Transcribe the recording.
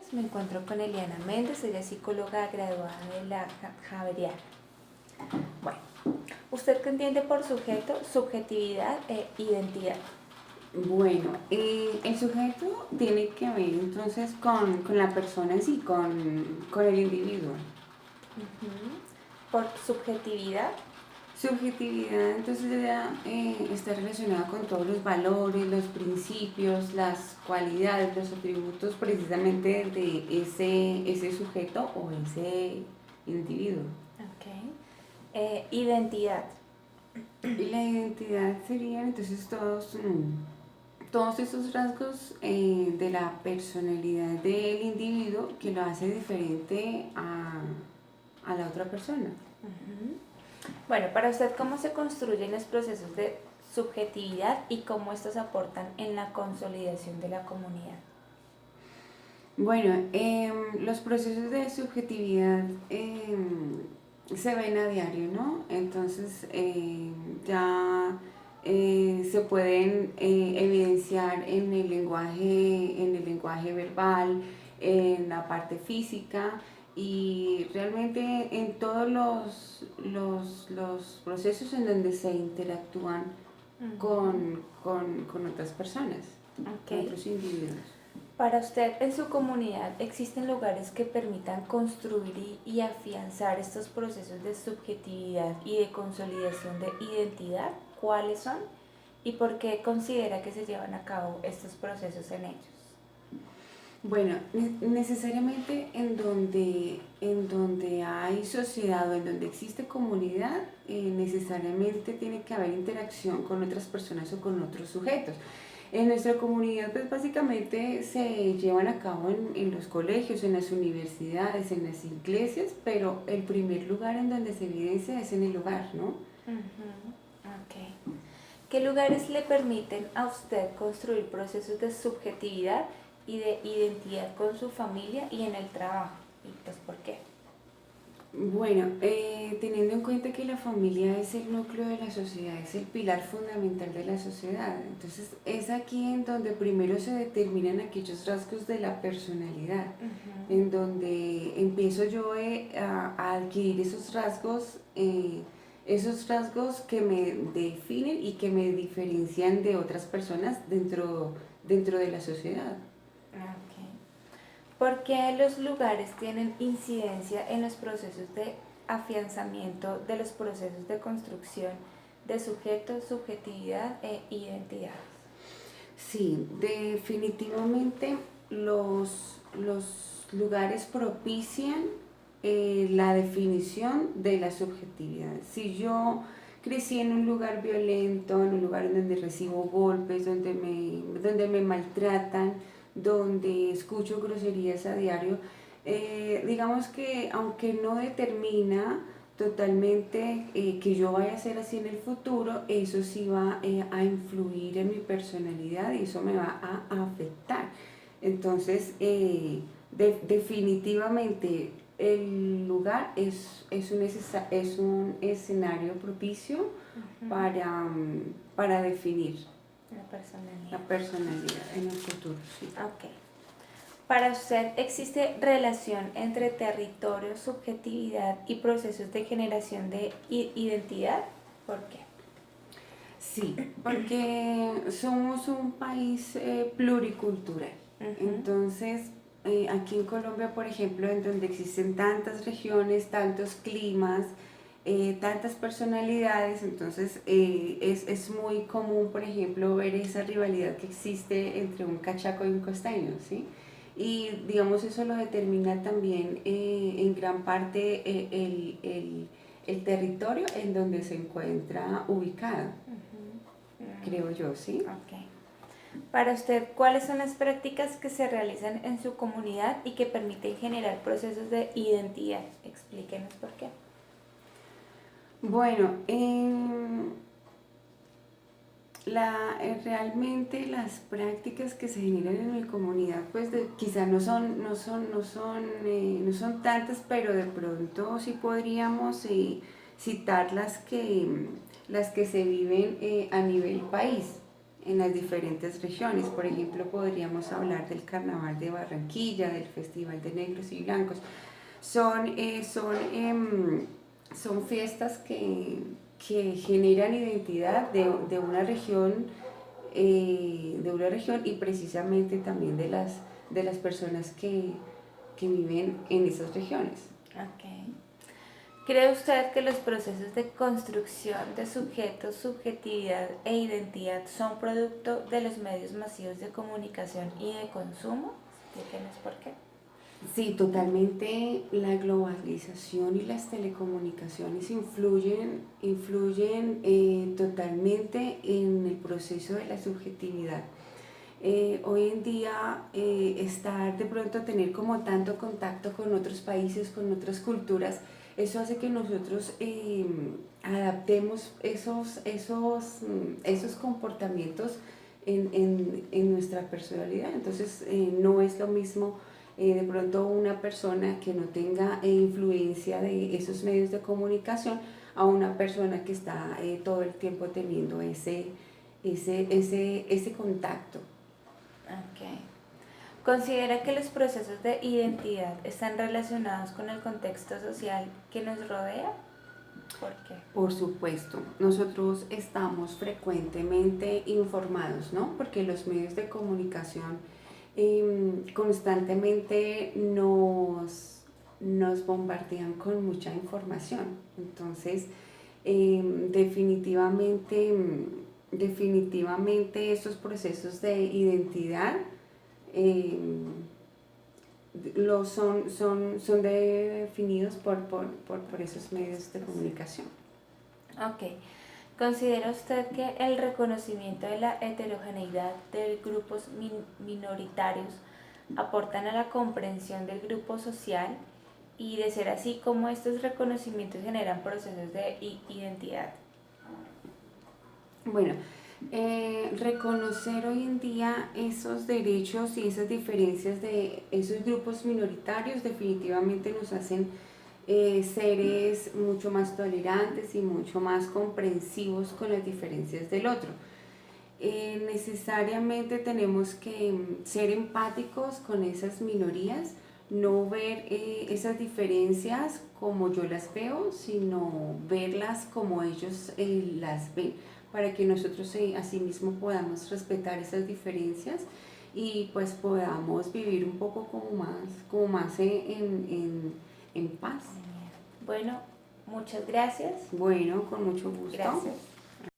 días. Me encuentro con Eliana Méndez, ella es psicóloga graduada de la Javeriana. Bueno, ¿usted qué entiende por sujeto, subjetividad e identidad? Bueno, el sujeto tiene que ver entonces con la persona en sí, con el individuo. Por subjetividad. Subjetividad entonces ya está relacionada con todos los valores, los principios, las cualidades, los atributos precisamente de ese sujeto o ese individuo. Ok. Identidad. Y la identidad serían entonces todos esos rasgos de la personalidad del individuo que lo hace diferente a la otra persona. Bueno, para usted, ¿cómo se construyen los procesos de subjetividad y cómo estos aportan en la consolidación de la comunidad? Bueno, los procesos de subjetividad se ven a diario, ¿no? Entonces ya se pueden evidenciar en el lenguaje verbal, en la parte física y realmente en todos los procesos en donde se interactúan con otras personas, con otros individuos. Para usted, en su comunidad, ¿existen lugares que permitan construir y afianzar estos procesos de subjetividad y de consolidación de identidad? ¿Cuáles son? ¿Y por qué considera que se llevan a cabo estos procesos en ellos? Bueno, necesariamente en donde hay sociedad o en donde existe comunidad, necesariamente tiene que haber interacción con otras personas o con otros sujetos. En nuestra comunidad, pues básicamente se llevan a cabo en los colegios, en las universidades, en las iglesias, pero el primer lugar en donde se evidencia es en el hogar, ¿no? Ok. ¿Qué lugares le permiten a usted construir procesos de subjetividad y de identidad con su familia y en el trabajo? ¿Y pues por qué? Bueno, teniendo en cuenta que la familia es el núcleo de la sociedad, es el pilar fundamental de la sociedad, entonces es aquí en donde primero se determinan aquellos rasgos de la personalidad, en donde empiezo yo a adquirir esos rasgos que me definen y que me diferencian de otras personas dentro de la sociedad. ¿Por qué los lugares tienen incidencia en los procesos de afianzamiento de los procesos de construcción de sujeto, subjetividad e identidad? Sí, definitivamente los lugares propician la definición de la subjetividad. Si yo crecí en un lugar violento, en un lugar en donde recibo golpes, donde me maltratan, donde escucho groserías a diario, digamos que aunque no determina totalmente que yo vaya a ser así en el futuro, eso sí va a influir en mi personalidad y eso me va a afectar. Entonces, definitivamente el lugar es un escenario propicio para definir la personalidad en el futuro. Sí. Ok. Para usted, ¿existe relación entre territorio, subjetividad y procesos de generación de identidad? ¿Por qué? Sí, porque somos un país pluricultural. Entonces, aquí en Colombia, por ejemplo, en donde existen tantas regiones, tantos climas, tantas personalidades, entonces es muy común, por ejemplo, ver esa rivalidad que existe entre un cachaco y un costeño, ¿sí? Y digamos eso lo determina también en gran parte el territorio en donde se encuentra ubicado, creo yo, ¿sí? Ok. Para usted, ¿cuáles son las prácticas que se realizan en su comunidad y que permiten generar procesos de identidad? Explíquenos por qué. Bueno, realmente las prácticas que se generan en mi comunidad, pues quizá no son tantas, pero de pronto sí podríamos citar las que se viven a nivel país. en las diferentes regiones. Por ejemplo, podríamos hablar del Carnaval de Barranquilla, del Festival de Negros y Blancos. Son fiestas que generan identidad de una región y precisamente también de las personas que viven en esas regiones. Ok. ¿Cree usted que los procesos de construcción de sujetos, subjetividad e identidad son producto de los medios masivos de comunicación y de consumo? Explíquenos por qué. Sí, totalmente. La globalización y las telecomunicaciones influyen totalmente en el proceso de la subjetividad. Hoy en día estar de pronto tener como tanto contacto con otros países, con otras culturas, eso hace que nosotros adaptemos esos comportamientos en nuestra personalidad. Entonces no es lo mismo de pronto una persona que no tenga influencia de esos medios de comunicación a una persona que está todo el tiempo teniendo ese contacto. Ok. ¿Considera que los procesos de identidad están relacionados con el contexto social que nos rodea? ¿Por qué? Por supuesto, nosotros estamos frecuentemente informados, ¿no? Porque los medios de comunicación constantemente nos bombardean con mucha información. Entonces, definitivamente esos procesos de identidad son definidos por esos medios de comunicación. Ok. ¿Considera usted que el reconocimiento de la heterogeneidad de grupos minoritarios aportan a la comprensión del grupo social y, de ser así, cómo estos reconocimientos generan procesos de identidad? Bueno, reconocer hoy en día esos derechos y esas diferencias de esos grupos minoritarios definitivamente nos hacen seres mucho más tolerantes y mucho más comprensivos con las diferencias del otro. Necesariamente tenemos que ser empáticos con esas minorías, no ver esas diferencias como yo las veo, sino verlas como ellos las ven, para que nosotros asimismo podamos respetar esas diferencias y pues podamos vivir un poco como más en paz. Bueno, muchas gracias. Bueno, con mucho gusto. Gracias.